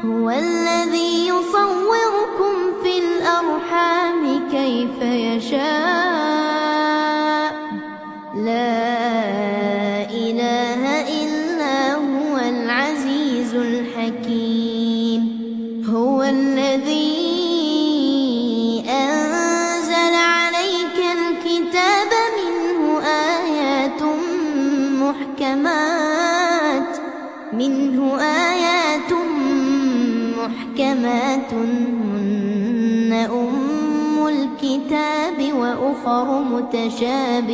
هو الذي يصوركم في الأرحام كيف يشاء لا إله إلا هو العزيز الحكيم هو الذي أنزل عليك الكتاب منه آيات محكمات هن أم الكتاب وأخر متشابهات